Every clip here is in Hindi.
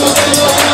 Let's go.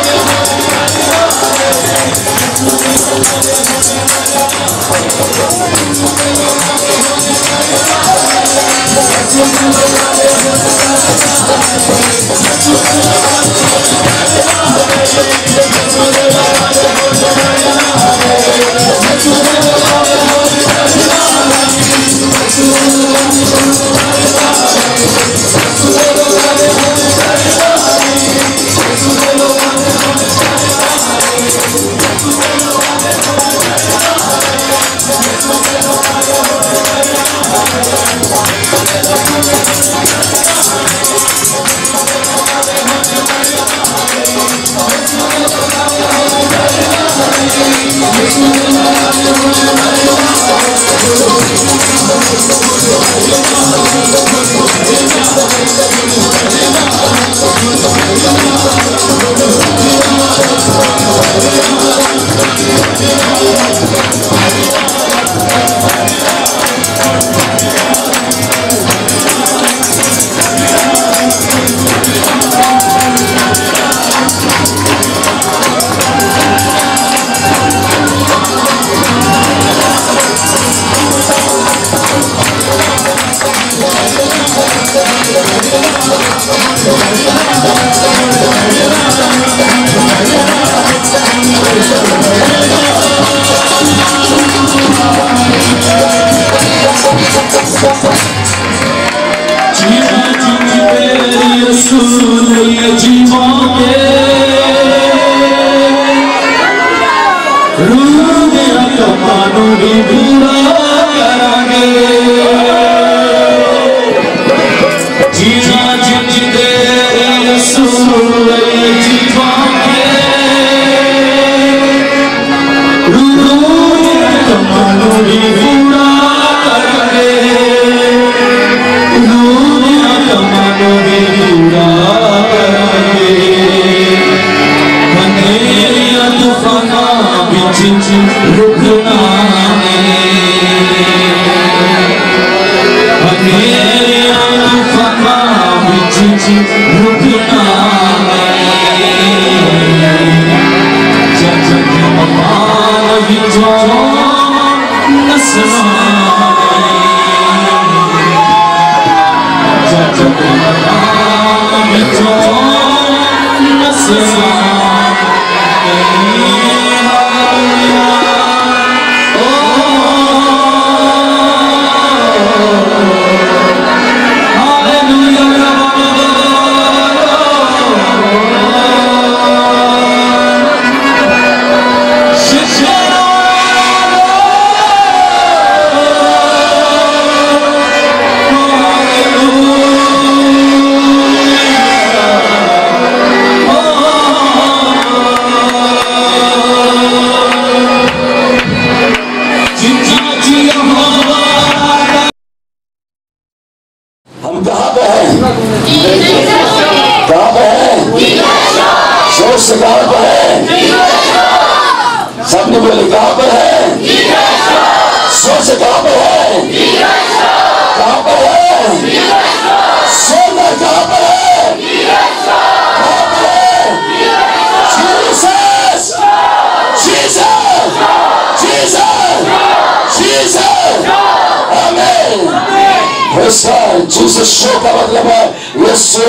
जीसस शो का मतलब है यीशु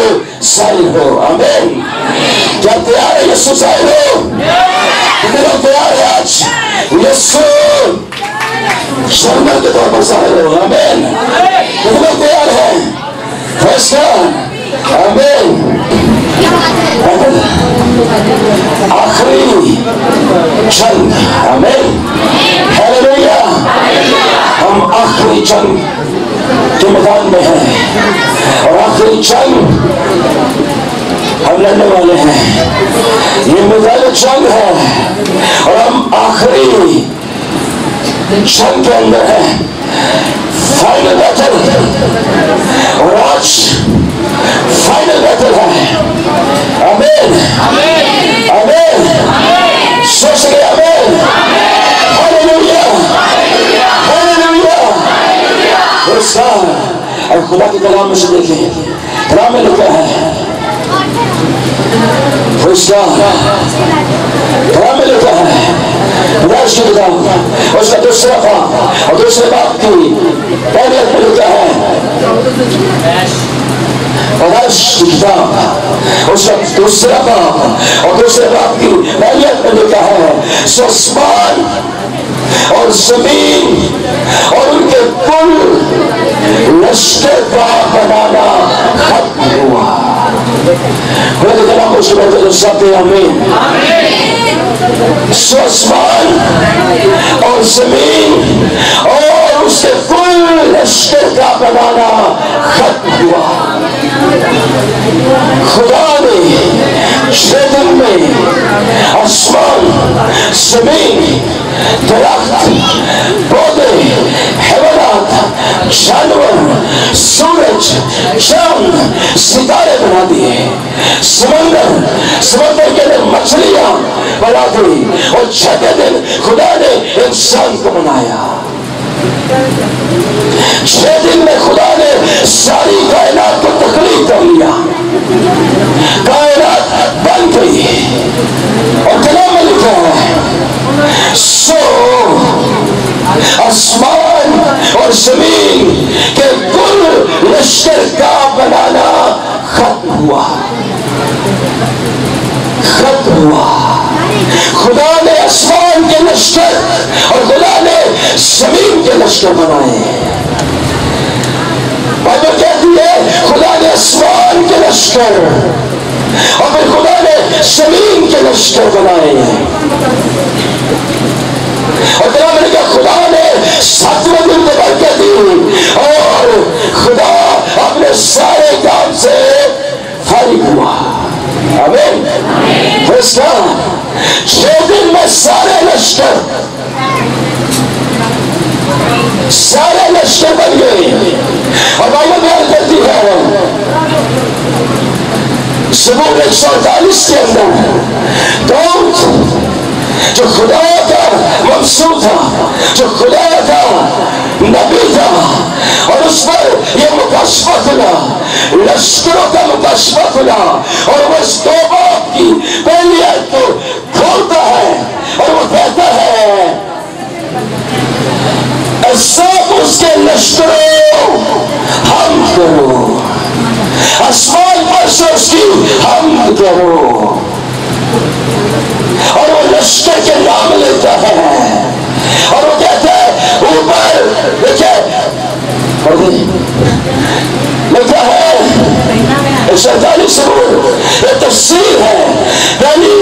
साइन हो। आमीन। क्या तैयार है यीशु साइन हो? कितने लोग तैयार है आज यीशु शर्मा के तौर पर साइन हो? आमीन। कितने लोग तैयार है? Praise God. आमीन। आखिरी जंग। आमीन। हालेलुया। हम आखिरी जंग के मैदान में हैं और आखिरी जंग हम लड़ने वाले हैं। ये मैदान जंग है और हम आखिरी जंग के अंदर हैं। फाइनल बैटल और आज फाइनल बैटल है। आमीन। आमीन। सोच गए। आमीन। हालेलुया। हालेलुया। और खुदा के कलाम में से देखें, कलाम में लिखा है, कलाम में लिखा है विनाश की किताब उसका दूसरा बाप और दूसरे बाप की पहले में लिखा है विनाश की किताब उसका दूसरा बाप और दूसरे बाप की पहले में लिखा है आसमान और जमीन और उनके कुल लश्कर का बनाना खत्म हुआ। आमीन। आसमान और जमीन और उसके कुल लश्कर का बनाना खत्म हुआ। खुदा ने 6 दिन में आसमान, जमीन, दरख्त, पौधे, हैवानात, जानवर, सूरज, चांद, सितारे बना दिए। समंदर के लिए मछलियां बना दी और 6 दिन खुदा ने इंसान को बनाया। 6 दिन में खुदा ने सारी कायनात को तख्लीक कर लिया। कायनात बन गई और कलाम में लिखा है सो आसमान और जमीन के कुल लश्कर का बनाना खत्म हुआ। खुदा ने आसमान के लश्कर और खुदा ने जमीन के लश्कर बनाए। बाइबल कहती है खुदा ने आसमान के लश्कर और फिर खुदा ने जमीन के लश्कर बनाए। और खुदा ने 7वें दिन को बरकत दी और खुदा अपने सारे काम से फारिग हुआ। आमीन। 6 दिन में सारे लश्कर बन गए। और बाइबल बयान करती है ज़बूर 148 के अंदर दाऊद जो खुदा का मंसूब था, जो खुदा का नबी था और उस पर यह मुकाशफा खुला, लश्करों का मुकाशफा खुला और वो इस 2 बाप की पहली आयत को खोलता है और वो कहता है सब उसके लश्करों हम करो, आसमान पर से उसकी हम करो। और वो लश्कर के नाम लेता है और वो कहता है ऊपर लिखा है 47 ये तफसीर है पहली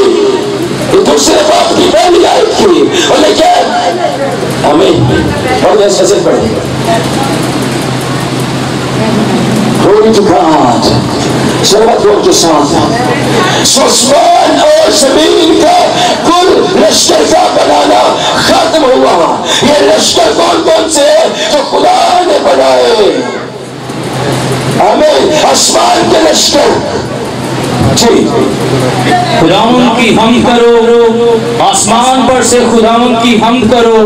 दूसरे बाप की पहली आयत की और लिखा हमें और कैसे पढ़े Glory to God। सर्वत्व के साथ आसमान और जमीन का कुल लश्कर का बनाना खत्म हुआ। ये लश्कर कौन कौन से जो खुदा ने बनाए? आमीन। आसमान के लश्कर जी खुदावन की हमद करो, आसमान पर से खुदावन की हमद करो,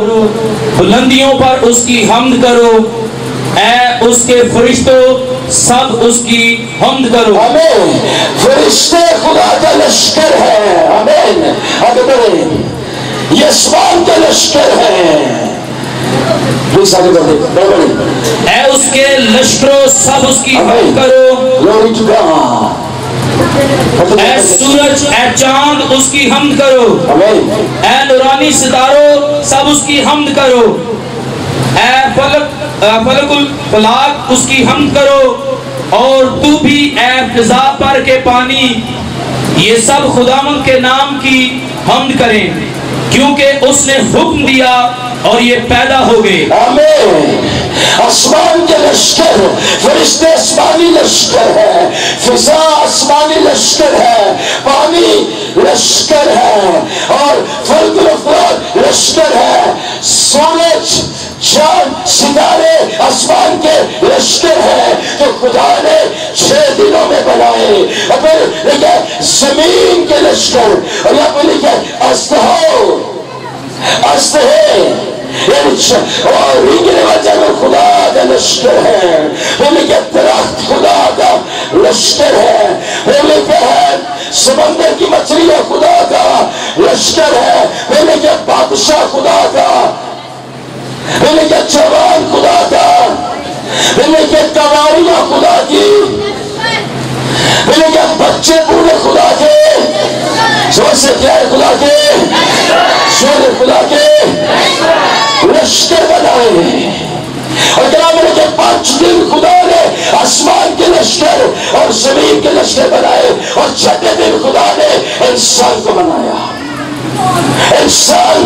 बुलंदियों पर उसकी हमद करो, ऐ उसके फरिश्तों सब उसकी हमद करो। आमीन। फरिश्ते खुदा का लश्कर है। आमीन। आगे बढ़े। ये आसमान का लश्कर है। आगे बढ़े। ऐ उसके लश्करों सब उसकी हमद करो। Glory to God। ऐ सूरज ऐ चांद उसकी हमद करो। आमीन। ऐ नूरानी सितारों सब उसकी हमद करो। ऐ फलकुल फलाक उसकी हमद करो और तू भी ऐ फिजा पर के पानी, ये सब खुदावंद के नाम की हमद करें क्योंकि उसने हुक्म दिया और ये पैदा हो गए। आमीन। आसमान के लश्कर, फरिश्ते आसमानी लश्कर है, फिजा आसमानी लश्कर है, पानी लश्कर है और फलकुल लश्कर है, सूरज चांद सितारे आसमान के लश्कर है जो खुदा ने 6 दिनों में बनाए। और फिर लिखे जमीन के लश्कर और यहाँ पे लिखे और खुदा का लश्कर है। वो लिखे दरख्त खुदा का लश्कर है। वो लिखे है समंदर की मछलियां खुदा का लश्कर है। वो लिखे बादशाह खुदा था, मैंने क्या जवान खुदा था, मैंने क्या कवारियां खुदा की, मैंने क्या बच्चे पूरे खुदा के, जोर से क्या है खुदा के, जोर खुदा के लश्कर बनाए। और क्या मैंने क्या 5 दिन खुदा ने आसमान के लश्कर और जमीन के लश्कर बनाए, और 6ठे दिन खुदा ने इंसान को बनाया। इंसान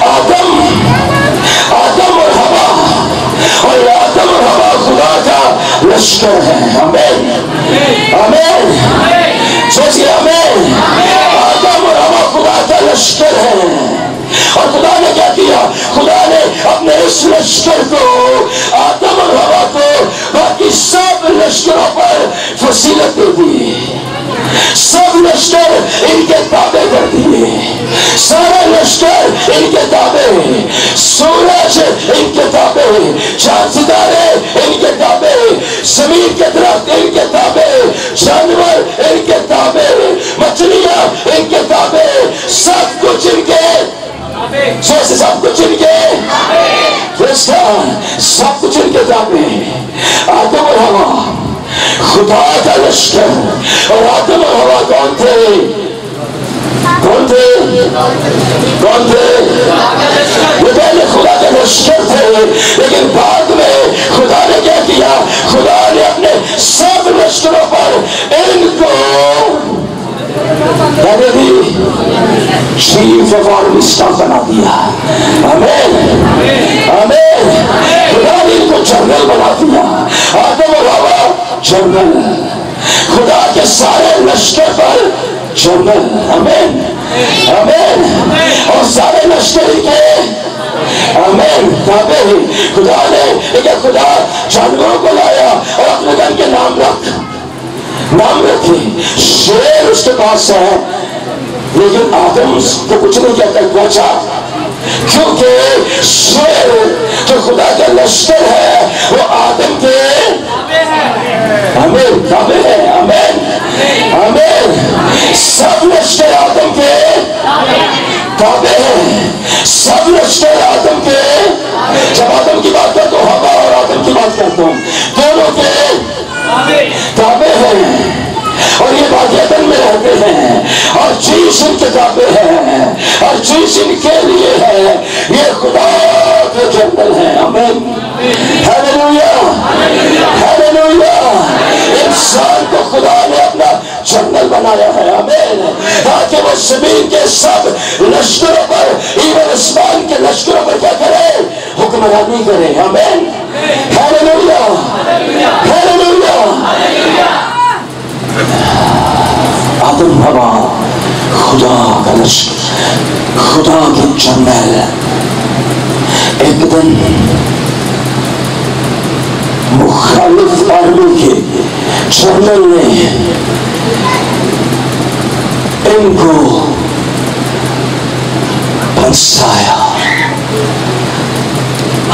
आदम और हवा, और आदम और हवा खुदा का लश्कर है। आमीन आमीन, सोचिए आमीन। आदम और हवा खुदा का लश्कर है। और खुदा ने क्या किया, खुदा ने अपने इस लश्कर को, आदम और हवा को बाकी सब लश्करों पर फजीलत दे दी। सब लश्कर इनके ताबे कर दिए, सारे लश्कर इनके ताबे, सूरज इनके ताबे, चांद सितारे इनके ताबे, जमीन के दरख्त इनके ताबे, जानवर इनके ताबे, मछलियां इनके ताबे, सब कुछ इनके, सब कुछ इनके, सब कुछ इनके ताबे। आदम और हवा खुदा का लश्कर, और आदम और हवा कौन थे, कौन थे, कौन थे? वो पहले खुदा के लश्कर थे, लेकिन बाद में खुदा ने क्या किया, खुदा ने अपने सब लश्करों पर इनको चीफ ऑफ आर्मी स्टाफ बना दिया। आमीन आमीन, खुदा ने इनको जनरल बना दिया। आदम और हवा जनरल, खुदा के सारे लश्कर पर जनरल। आमीन आमीन, और सारे लश्कर के आमीन ताबे ही। खुदा ने एक खुदा जानवरों को लाया और अपने गन के नाम रखे। शेर उसके पास है, लेकिन आदम को कुछ नहीं कहता, पहुंचा, क्योंकि शेर जो खुदा का लश्कर है वो आदम के आमीन ताबे है। आमीन आमीन, सब लश्कर आदम के ताबे है, सब लश्कर आदम के। जब आदम की बात करता हूँ, हवा और आदम की बात करता हूँ, दोनों के ताबे हैं, और ये बादल में रहते हैं, और चीज इनके ताबे हैं, और चीज इनके लिए है। ये खुदा के जंगल है। आमीन हालेलुया हालेलुया। इंसान को खुदा ने अपना जंगल बनाया है। आमीन, ताकि वो जमीन के सब लश्करों पर, इवन आसमान के लश्करों पर क्या करे, हुक्मरानी करे। आमीन हालेलुया हालेलुया। आदम हवा खुदा का लश्कर, खुदा के जंगल। एक दिन मुखालिफ आर्मी के जनरल ने इनको फंसाया।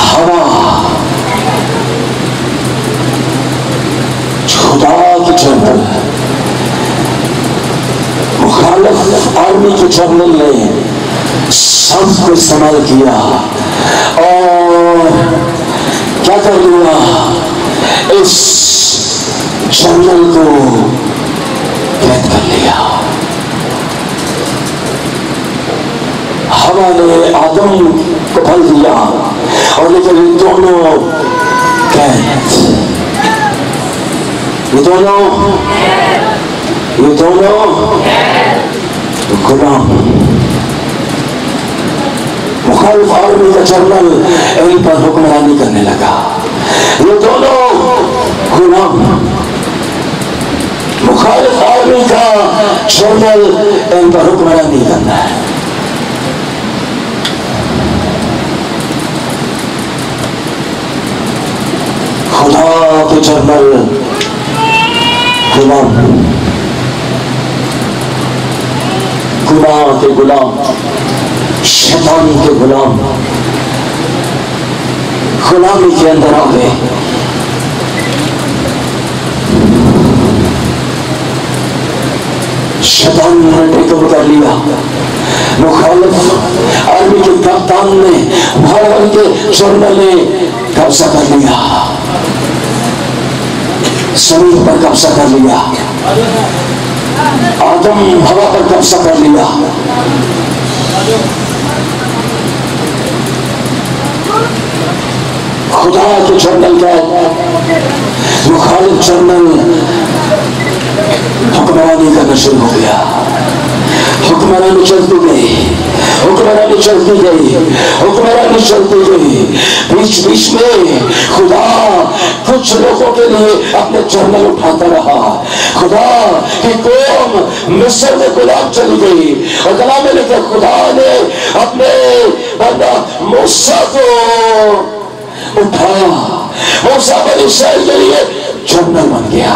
हवा खुदा के जनरल, मुखालिफ आर्मी के जनरल ने सबको इस्तेमाल किया और क्या कर लिया, इस जनरल को कैद कर लिया। हवा ने आदम को भल दिया, और लेकिन ये दोनों कैद, ये दोनों गुलाम। मुखालिफ आर्मी का जनरल इन पर हुक्मरानी करने लगा। ये दोनों गुलाम, मुखालिफ आर्मी का जनरल इन पर हुक्मरानी करना है। खुदा के जनरल गुलाम, गुनाह के गुलाम, शैतान के गुलाम गुलामी के अंदर आ गए। शैतान ने टेकओवर कर लिया, मुखालिफ आर्मी के कप्तान ने, भारत के जनरल ने कब्जा कर लिया, जमीन पर कब्जा कर लिया, आदम हवा पर कब्जा कर लिया। खुदा के जनरल का मुखालिफ जनरल हुक्मरानी करना शुरू हो गया। हुक्मरानी चलती गई, हुक्मरानी चलती गई, हुक्मरानी चलती गई। बीच बीच में खुदा कुछ लोगों के लिए अपने जनरल उठाता रहा। खुदा की कौम मिस्र में गुलाम चली गई और कलाम में लिखा खुदा ने अपने बंदा मूसा को उठाया। मूसा बनी इस्राएल के लिए जनरल बन गया।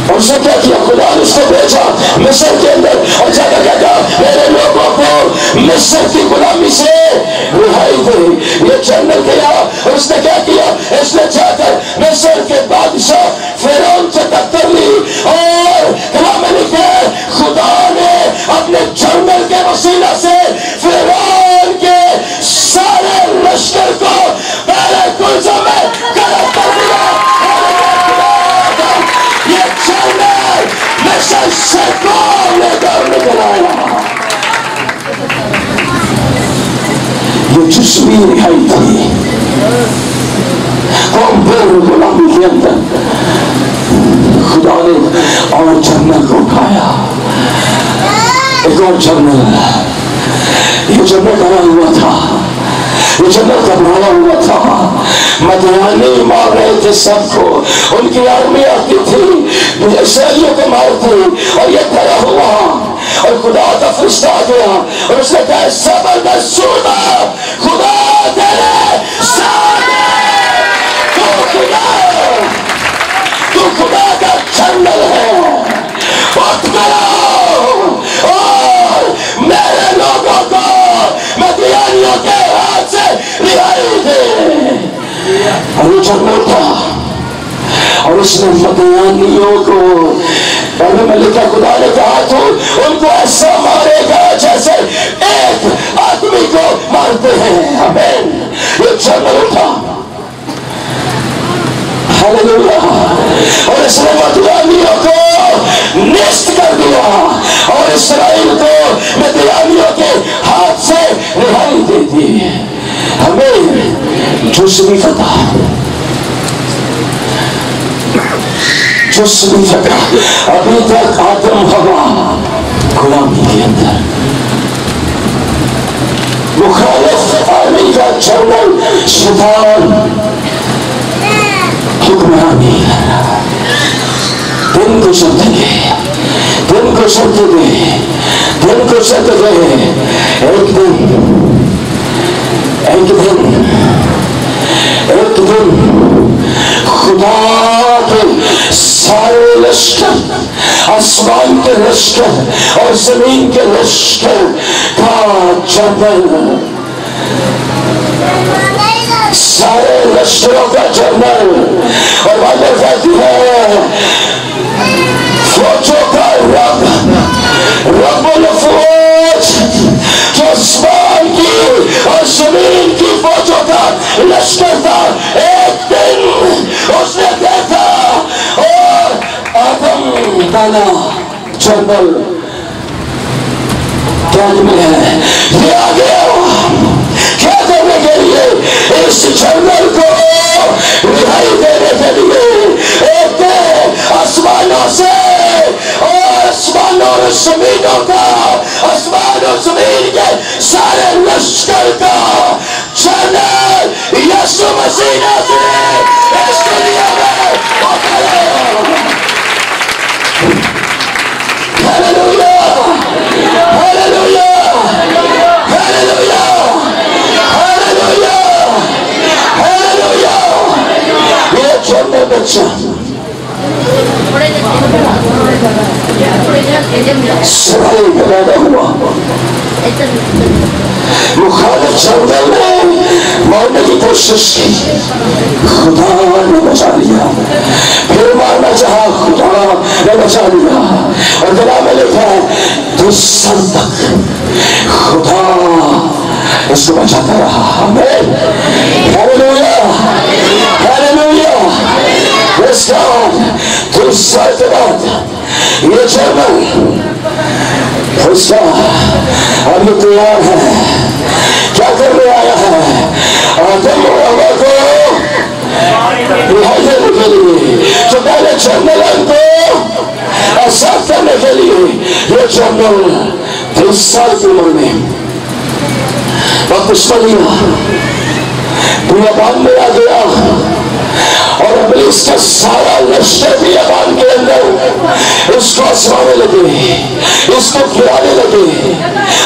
और उसने क्या किया? खुदा ने उसको भेजा मिस्र के अंदर और जाकर कहता मेरे लोगों को मिस्र की गुलामी से रिहाई दे। ये जनरल गया और उसने क्या किया? इसने जाकर मिस्र के बादशाह फिरौन से टक्कर ली और कलाम में लिखा है खुदा ने अपने जनरल के वसीला से फिरौन के सारे लश्कर को पहले कुल्जा में गलत कर दिया। ये जनरल मिस्र से कौन लेकर निकल आया? ये जिस्मी रिहाई थी कौम फिर गुलामी के अंदर। खुदा ने और जनरल को उठाया, एक और जनरल। ये जनरल डरा हुआ था, ये जनरल घबराया हुआ था। मदियानी मार रहे थे सबको, उनकी आर्मी आती थी इसराइलियों को मारती और ये डरा हुआ। और खुदा का फरिश्ता आ गया और उसने कहा जबरदस्त सूरदा खुदा तेरे साथ है। तू खुदा का जनरल है। उठ करो और मेरे लोगों को मदियानियों के हाथ से रिहाई दे। और वो जनरल था और उसने मदियानियों को पहले में लिखा खुदा ने कहा तो उनको ऐसा मारेगा जैसे एक आदमी को मारते हैं। आमीन। ये जनरल उठा, हालेलुया। और इसने मदियानियों को नष्ट कर दिया और इस्राएल को मदियानियों के हाथ से रिहाई दे दी। हमें जुस्मी फतह, जुस्मी फतह। अभी तक आदम हवा गुलामी के अंदर, मुखालिफ आर्मी का जनरल शैतान हुक्मरानी। दिन को चलते गए, दिन को चलते गए, दिन को चलते गए। एक दिन खुदा के सारे लश्कर, आसमान के लश्कर और जमीन के लश्कर का जनरल, सारे लश्करों का जनरल। और बाइबल कहती है फौजों का रब, रब्बुल फौज, जो आसमान की और जमीन की फौजों का लश्कर था। एक दिन उसने देखा और आदम दाना जनरल कैद में है। ये आ गया क्या करने के लिए? इस जनरल को रिहाई देने के लिए। एक आसमानों से और आसमानों और जमीनों का, आसमान और जमीन के सारे लश्कर का जनरल यीशु मसीह ने इस दुनिया में उतारा। Hallelujah, hallelujah, hallelujah, hallelujah, hallelujah. ये छोटा बच्चा सवाल पैदा हुआ। मुखालिफ जनरल ने मारने की कोशिश की, खुदा ने बचा लिया। फिर मारना चाहा, खुदा ने बचा लिया। और कलाम में लिखा है तो सर तक खुदा इसको बचाता रहा। आमीन, हालेलुया, हालेलुया, प्रेज़ गॉड। तो साल के बाद ये जर्मन प्रेज़ गॉड अब ये तैयार है, क्या करने आया है? आदम और हवा को रिहाई देने के लिए, जो पहले जर्मन को आजाद करने के लिए ये जर्मन 30 साल की उम्र में बपतिस्मा लिया, बियाबान में आ गया और इब्लीस का सारा लश्कर बियाबान के अंदर इसको आजमाने लगे, इसको गिराने लगे।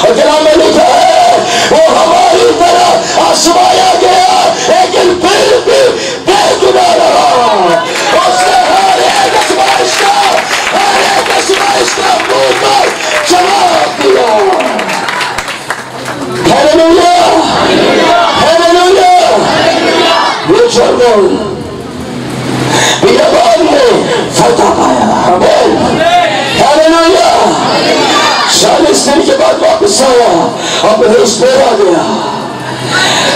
और कलाम में लिखा है वो हमारी तरह आजमाया गया लेकिन फिर भी बेगुनाह रहा। उसने हर एक आजमाइश का मुंह पर जवाब दिया। Hallelujah, hallelujah. ये जर्मन बियाबान में फतह पाया। आमीन, हालेलुया। 40 दिन के बाद वापस आया और इब्लीस फिर आ गया।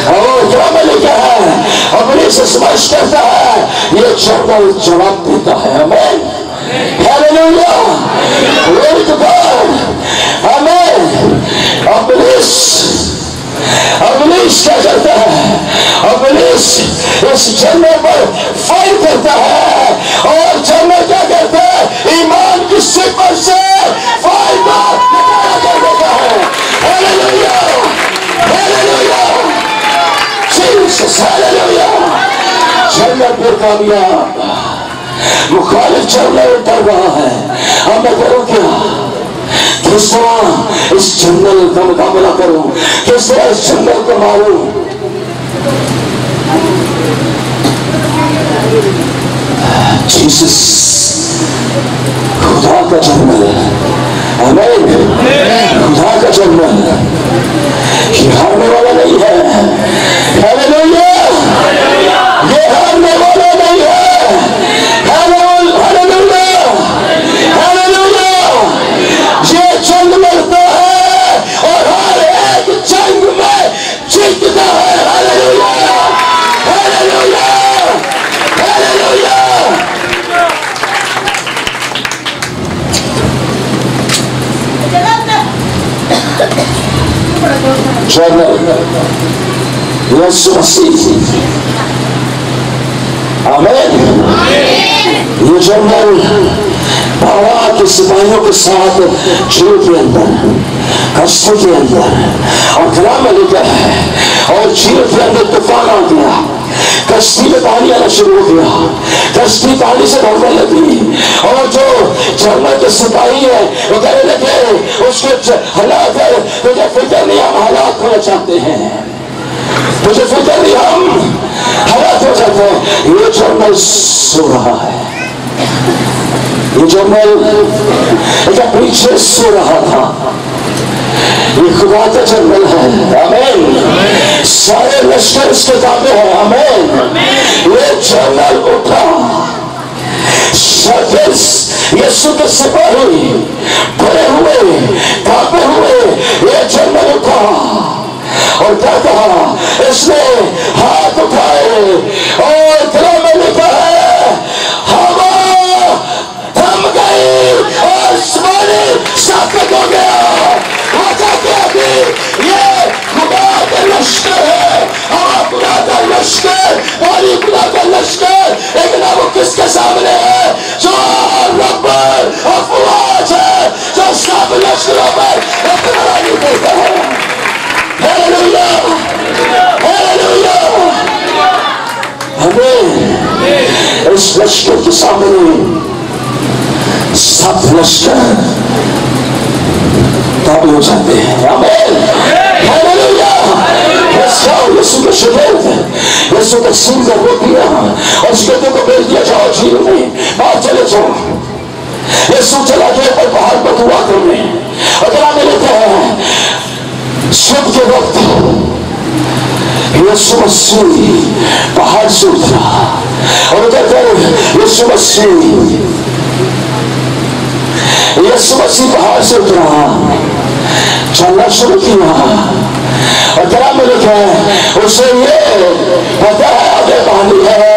और क्या में लिखा है, इब्लीस आजमाइश करता है, ये जर्मन जवाब देता है। आमीन, हालेलुया, ग्लोरी टू गॉड। आमीन। इब्लीस क्या करता है? इब्लीस इस जन्नत पर फाइट करता है और जन्नत क्या करता है? ईमान की सिफर से फाइट कर देता है। Hallelujah, hallelujah, Jesus, hallelujah. जन्नत पर कामयाब, मुखालिफ जन्नत डर रहा है, अब मैं करूं क्या? किस तरह इस जंगल का मुकाबला करूं, किस तरह इस जंगल को मारूं? जीसस खुदा का जंगल, आमीन, खुदा का जंगल ये हारने वाला नहीं है। हालेलुया, ये हारने वाला नहीं है। Hallelujah, hallelujah. ये जंग लड़ता है और हर एक जंग में जीतता है। Hallelujah, hallelujah, hallelujah. Yeshu Masih, आमीन। ये जंगल बाबा के सिपाहियों के साथ जेल के अंदर, कस्ती के अंदर और कलाम में लिखा है और जेल के अंदर तूफान आ गया, कश्ती में पानी आना शुरू हो गया, कश्ती पानी से भरने लगी और जो जंगल के सिपाही है वो कहने लगे उसके हालात है, तुझे फिक्र नहीं, हम हालात होना चाहते हैं, तुझे फिक्र नहीं, हम हालात हो जाते हैं। ये जंगल सो रहा है, ये जंगल पीछे सो रहा था। ये खुदा का जंगल है। आमीन, सारे लश्कर इसके ताबे हैं। आमीन। ये जंगल उठा, यीशु के सिपाही भरे हुए, कांपे हुए, ये जंगल उठा और क्या कहा? इसने हाथ उठाए और कलाम में लिखा है हवा थम गई और आसमानी साकत हो गया। ये खुदा का लश्कर है, हवा खुदा का लश्कर, पानी खुदा का लश्कर, लेकिन अब वो किसके सामने है? जो रब्बुल अफ़वाज है, जो सब लश्करों पर हुक्मरानी करता है। Hallelujah, hallelujah. हमें इस लश्कर के सामने सब लश्कर ताबे हो जाते हैं। आमीन, हालेलुया। यीशु के शरीर, यीशु के सीने को रोक दिया और उस बेटे को भेज दिया, जाओ झील में बाहर चले जाओ। यीशु चला गया ऊपर पहाड़ पर दुआ करने और कलाम में लिखा है सुबह के वक्त यीशु मसीह पहाड़ से उतरा और उधर यीशु मसीह यीशु मसीह पहाड़ से उतरा, चलना शुरू किया। और क्या में लिखा है, उसे ये पता है आगे पानी है,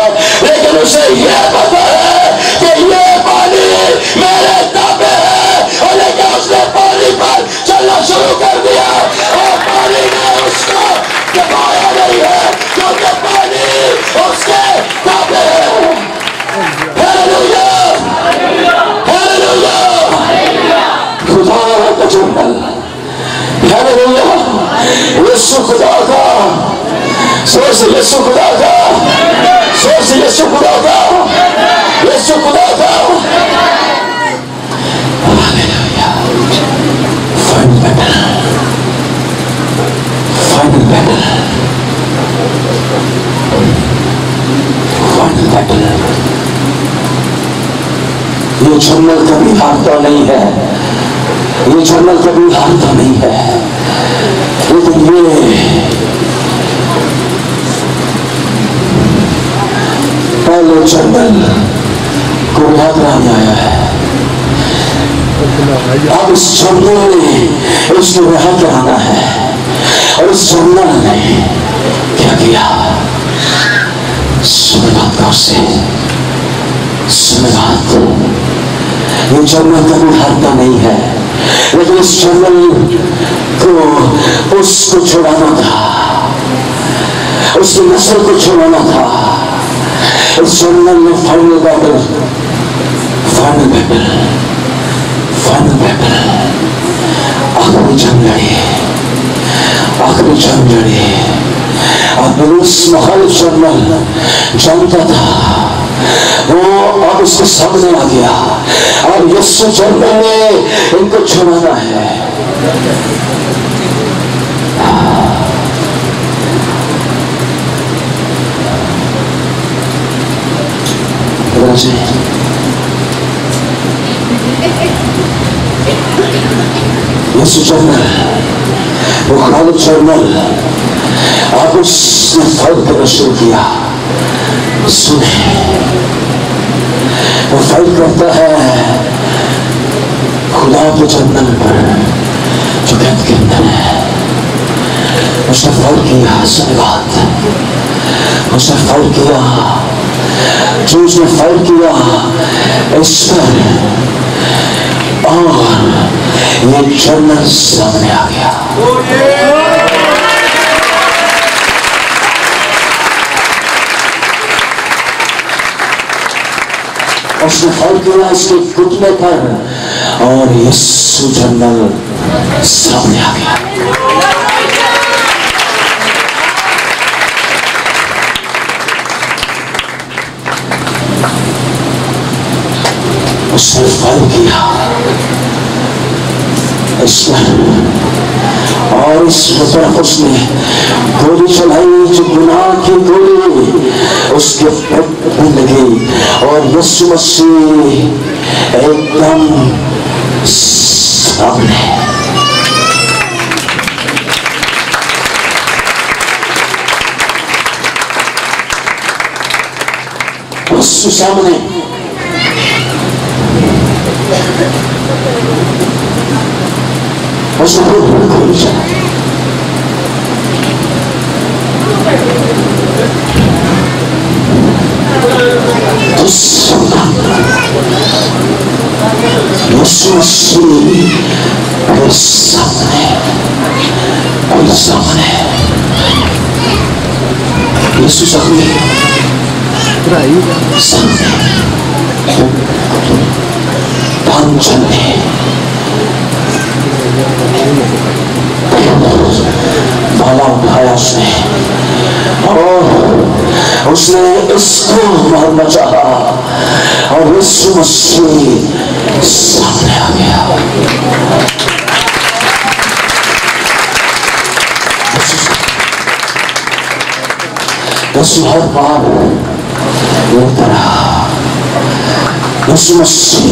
लेकिन उसे ये पता है कि ये पानी मेरे ताबे है। और लेकिन उसने पानी पर चलना शुरू कर दिया और पानी ने उसको दबाया नहीं है, क्योंकि पानी उसके ताबे है। हालेलुया, हालेलुया, खुदा का जंगल, हालेलुया, यीशु खुदा का, सोच यीशु खुदा का, सोच यीशु खुदा का, यीशु खुदा का। Hallelujah, final battle, final battle, final battle. ये जंगल कभी हारता नहीं है, ये जंगल कभी हारता नहीं है, लेकिन ये पहले जंगल को याद रहने आया है। अब इस जंगल ने उसको याद कराना है। और इस जंगल ने क्या किया? सुनगात से सुनगात, ये जंगल कभी हारता नहीं है, लेकिन इस जंगल को उसको छुड़ाना था, उसकी नस्ल को छुड़ाना था। इस जंगल में final battle, final battle, final battle, आखिरी जंग लड़ी, आखिरी जंग लड़ी। अब इस मुखालिफ जंगल जानता था, वो अब उसके सामने आ गया और यीशु जंगल ने इनको छुड़ाना है। यीशु जंगल, वो खालिद जंगल, अब उसने फाइट करना शुरू किया। सुने, वो फाइट करता है खुदा के जंगल पर जो गंद के अंदर है। उसने फाइट किया, सुने बात, उसने फाइट किया, जो उसने फाइट किया इस पर, और ये जंगल सामने आ गया। उसने फाइट किया इसके घुटने पर, और यीशु जंगल सामने आ गया। उसने फाइट किया इस पर, और इस तरफ उसने गोली चलाई, जो गुनाह की गोली उसके पेट में लगी, और यीशु मसीह एकदम सामने। यीशु सामने, उसने गोली चलाई। यीशु मसीह के सामने, और सामने यीशु सामने, सामने पांचन ने भाला उठाया उसने, और उसने इसको मारना चाहा, और यीशु मसीह सामने आ गया। यीशु हर बार लेता रहा। यीशु मसीह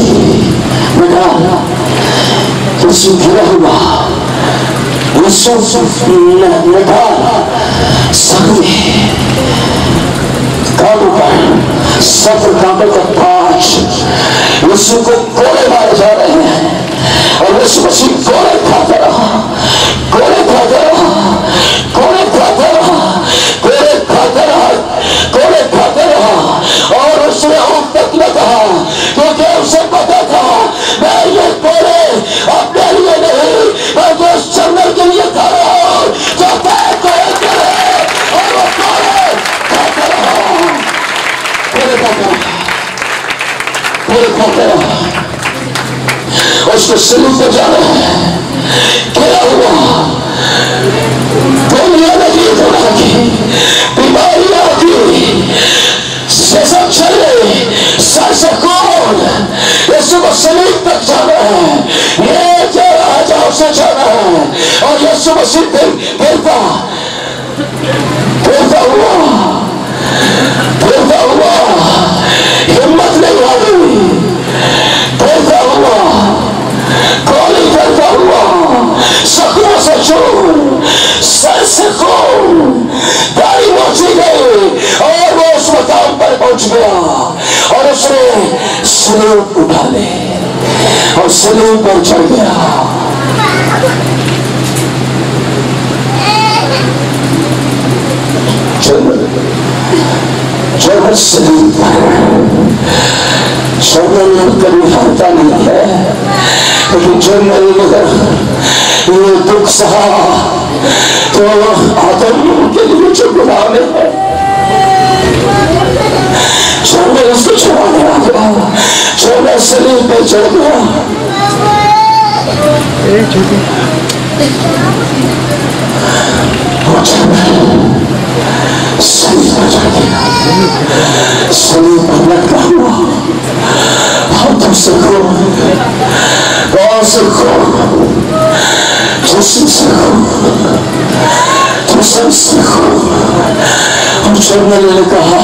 बेटा, यीशु गिरा हुआ, यीशु बेटा सामने काबू पर सफर कांटे का ताज, यीशु को कोड़े मारे जा रहे हैं, एक मौका उसको सलीब पर जाना है। क्या हुआ? दुनिया लगी दुनिया की बीमारियां की सेसम चले सर से कौन यीशु को सलीब तक जाना है। ये जो राजा उसे जाना है और यीशु मसीह गिरता हुआ हिम्मत नहीं आ गई, गिरता हुआ गोली करता हुआ शक्लों से चूर सर से खून दाढ़ी पहुंची गई और वो उस मकाम पर पहुंच गया और उसने सलीब उठा ले और सलीब पर चढ़ गया। जब सलीब पर जनरल कभी हारता नहीं है, लेकिन जनरल ये दुख सहा तो आदम के लिए जो गुलाम है जनरल उसको छुड़ाने आ गया, जनरल सलीब पे चढ़ गया। सलीब पर चढ़ गया, सलीब पर लटका हुआ हाथों से खून, गांव से खून, जिस्म से खून, जिस्म से खून। और जनरल ने कहा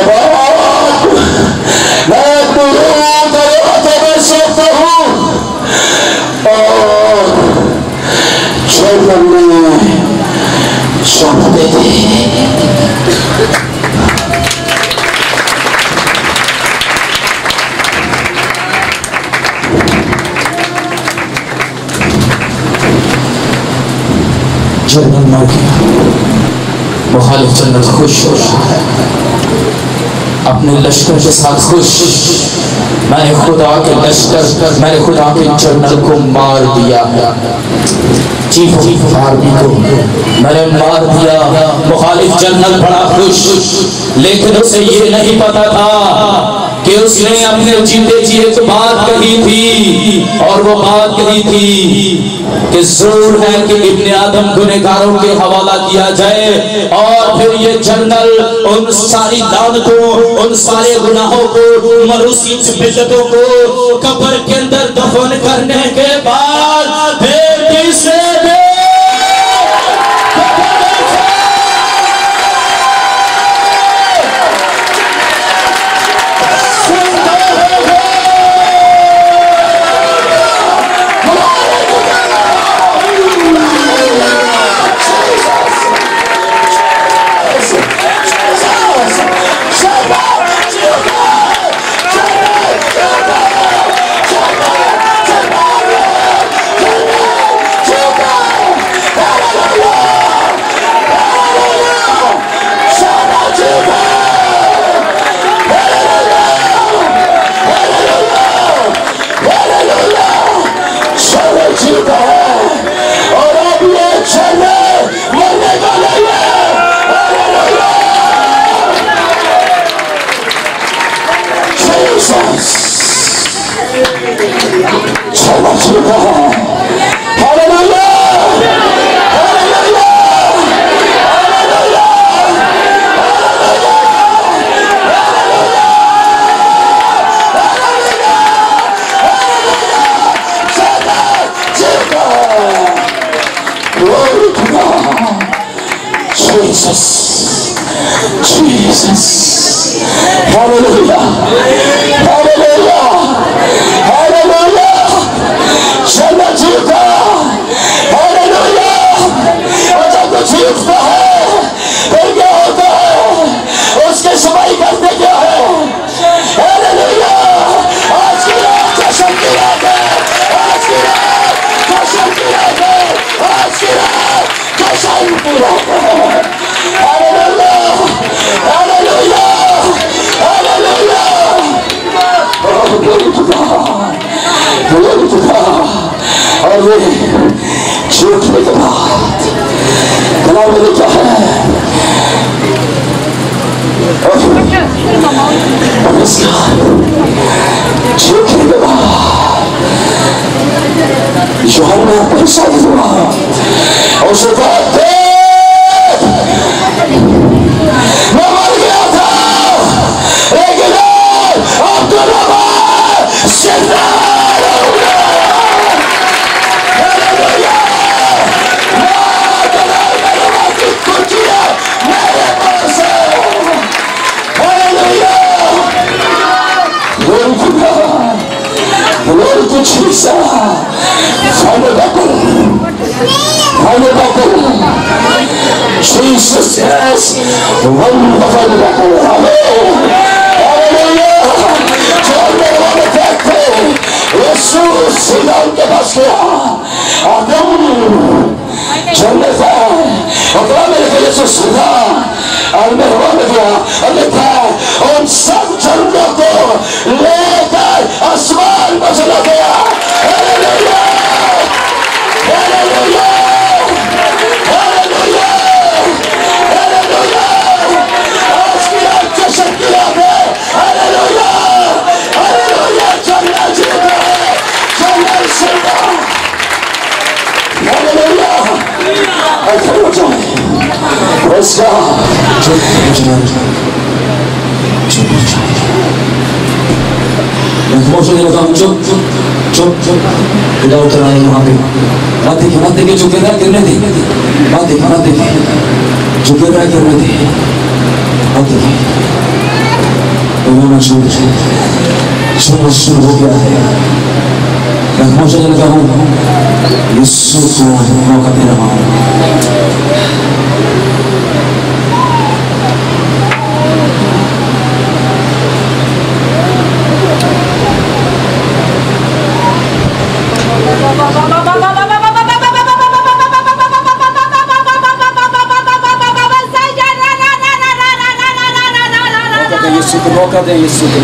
बाप मैं तुम्हें सौंपता हूं। और जनरल ने सौंप दे दी। जनरल मर गया, मुखालिफ जनरल खुश हो रहा है अपने लश्कर के साथ खुश। मैंने खुदा के लश्कर, मैंने खुदा के जनरल को मार दिया है, चीफ ऑफ आर्मी को मैंने मार दिया। मुखालिफ जनरल बड़ा खुश, लेकिन उसे ये नहीं पता था कि उसने अपने जीते जी एक बात कही थी और वो बात कही थी कि जरूर है कि इब्ने आदम गुनहगारों के हवाला किया जाए और फिर ये जनरल उन सारी लानतों, उन सारे गुनाहों को, मरूसी बिदअतों को कब्र के अंदर दफन करने के बाद फिर तीसरे छूटने के बाद गला में लिखा है और इसका यीशु सीधा उनके पास गया, आदम चलने था और मेरे को यीशु सीधा और मैं हुआ में गया और लिखा उन सब जनों को लेकर आसमान में चला गया। Hallelujah, hallelujah, hallelujah, hallelujah. आज की रात की शक्ति है। Hallelujah, hallelujah. चलना जीता है, चलना सुनना। हालेलुया। ऐसा हो जाए उसका चुप हो जाए, चुप हो जाए। चुप चुप चुप चुप इधर उतर आए वहां पे। मत देखिए जो गिर रहा गिरने दे, मत देखिए जो गिर रहा गिरने दे, मत देखिए। शुरू हो गया है। मैं पहुंचने लगा हूँ, यीशु को मौका दे रहा हूँ। मौका दे यीशु को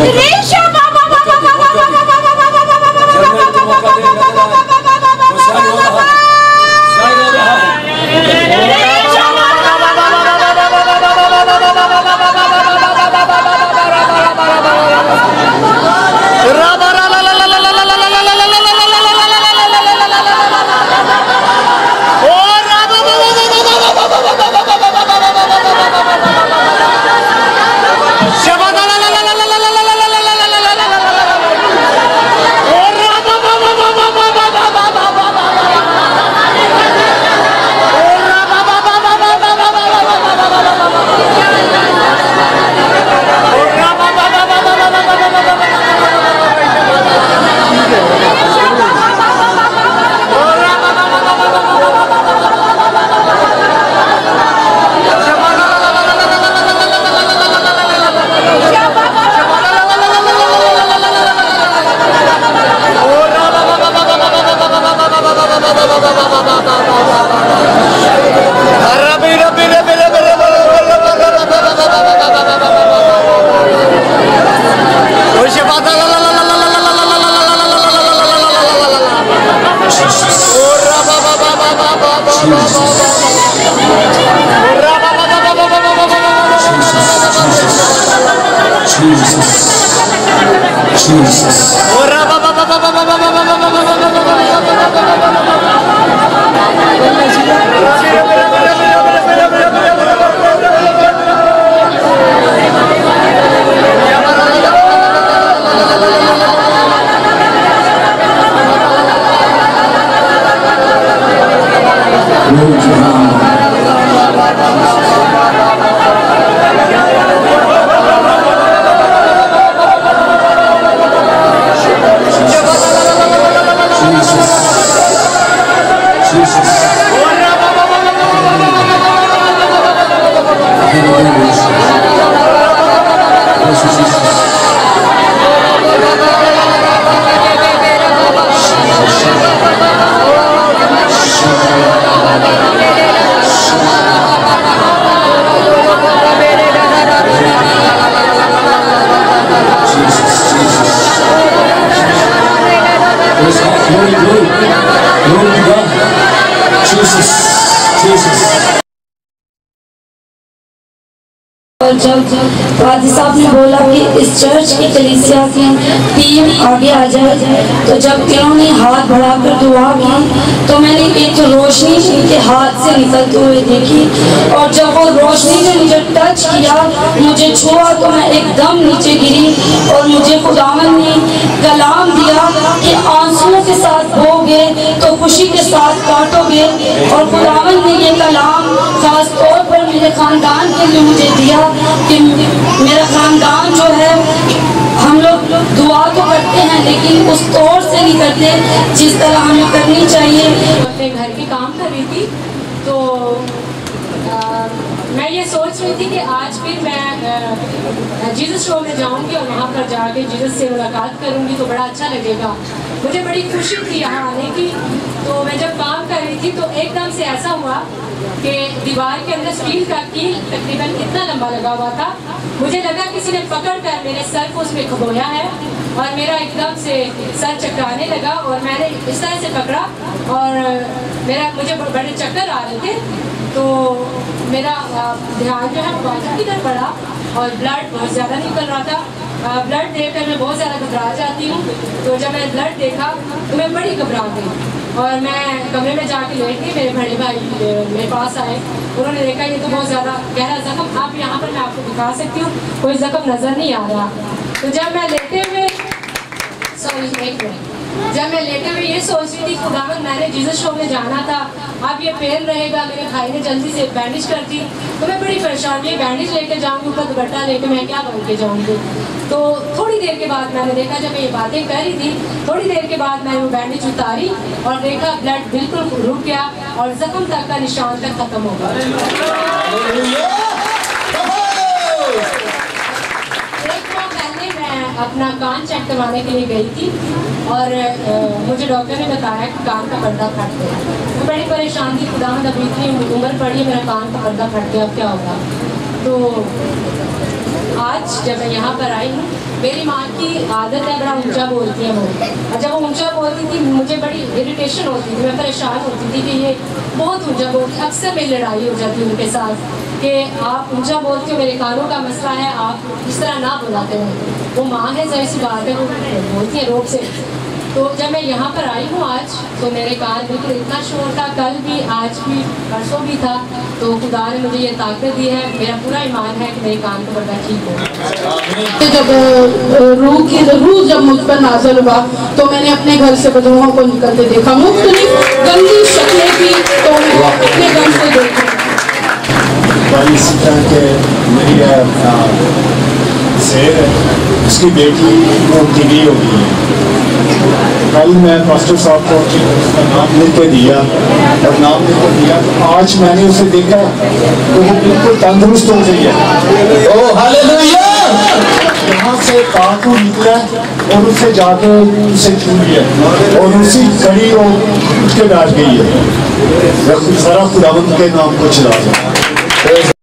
जब काजी साहब ने बोला कि इस चर्च की कलीसिया की टीम आगे आ जाए, तो जब इन्होंने हाथ बढ़ाकर दुआ की तो मैंने एक रोशनी इनके हाथ से निकलते हुए देखी, और जब वो रोशनी ने मुझे टच किया, मुझे छुआ, तो मैं एकदम नीचे गिरी और मुझे खुदावन ने कलाम दिया कि आंसुओं के साथ बोगे तो खुशी के साथ काटोगे। और खुदावन ने ये कलाम खास तौर पर मेरे खानदान के लिए मुझे दिया कि मेरा खानदान जो है, हम लोग दुआ तो करते हैं लेकिन उस तौर से नहीं करते जिस तरह हमें करनी चाहिए। अपने घर के काम कर रही थी तो मैं ये सोच रही थी कि आज फिर मैं जीसस शो में जाऊंगी और वहाँ पर जाके जीसस से मुलाकात करूंगी तो बड़ा अच्छा लगेगा। मुझे बड़ी खुशी थी यहाँ आने की। तो मैं जब काम कर रही थी तो एकदम से ऐसा हुआ कि दीवार के अंदर स्टील का कील तकरीबन इतना लंबा लगा हुआ था, मुझे लगा किसी ने पकड़ कर मेरे सर को उसमें खबोया है और मेरा एकदम से सर चकराने लगा और मैंने इस तरह से पकड़ा और मुझे बड़े चक्कर आ रहे थे। तो मेरा ध्यान जो है वो बाजू की तरफ पड़ा और ब्लड बहुत ज़्यादा निकल रहा था। ब्लड देखकर मैं बहुत ज़्यादा घबरा जाती हूँ। तो जब मैंने ब्लड देखा तो मैं बड़ी घबरा गई और मैं कमरे में जाके लेट गई। मेरे बड़े भाई मेरे पास आए, उन्होंने देखा ये तो बहुत ज़्यादा गहरा जख्म, आप यहाँ पर मैं आपको दिखा सकती हूँ, कोई जख्म नज़र नहीं आ रहा। तो जब मैं लेटे हुए जब मैं लेटे हुए ये सोच रही थी खुदावंद मैंने जीसस शो में जाना था, अब ये पेन रहेगा, मेरे भाई ने जल्दी से बैंडेज कर दी। तो मैं बड़ी परेशान हुई, बैंडेज लेकर जाऊँगी, ऊपर दुपट्टा लेकर मैं क्या बन के जाऊँगी। तो थोड़ी देर के बाद मैंने देखा, जब मैं ये बातें कर रही थी, थोड़ी देर के बाद मैंने वो बैंडेज उतारी और देखा ब्लड बिल्कुल रुक गया और जख्म तक का निशान तक खत्म हो गया। अपना कान चेक करवाने के लिए गई थी और मुझे डॉक्टर ने बताया कि कान का पर्दा फट गया। मैं बड़ी परेशान थी, खुदावंद अभी इतनी उम्र पड़ी है, मेरा कान का पर्दा फट गया, अब क्या होगा। तो आज जब मैं यहाँ पर आई हूँ, मेरी माँ की आदत है बड़ा ऊंचा बोलती है वो, और जब वो ऊंचा बोलती थी मुझे बड़ी इरिटेशन होती थी, मैं परेशान होती थी कि ये बहुत ऊंचा बोलती। अक्सर मेरी लड़ाई हो जाती है उनके साथ कि आप ऊंचा बोलते हो, मेरे कानों का मसला है, आप इस तरह ना बुलाते हो। वो माँ है, ज़ाहिर सी बात है, वो बोलती है रोब से। तो जब मैं यहाँ पर आई हूँ आज, तो मेरे कान बिल्कुल इतना शोर था, कल भी, आज भी, परसों भी था। तो खुदा ने मुझे ये ताकत दी है, मेरा पूरा ईमान है कि मेरे कान का पर्दा ठीक हो। जब रूह जब मुझ पर नाज़िल हुआ तो मैंने अपने घर से बदरूहों को निकलते देखा, मुख्तलिफ गंदी शक्लें थी, तो मैं अपने घर से देखा। इसी तरह के मेरी शेर है, उसकी बेटी को टीवी हो गई है। कल मैं मास्टर साहब को उसका नाम लिख के दिया और नाम लिख के दिया, आज मैंने उसे देखा तो वो बिल्कुल तंदुरुस्त हो गई है। ओ हालेलुया! यहाँ से काकू निकला और उससे जाके उसे छू लिया और उसी घड़ी वो उठ के बैठ गई है। सारा खुदावंद के नाम को चला जाए।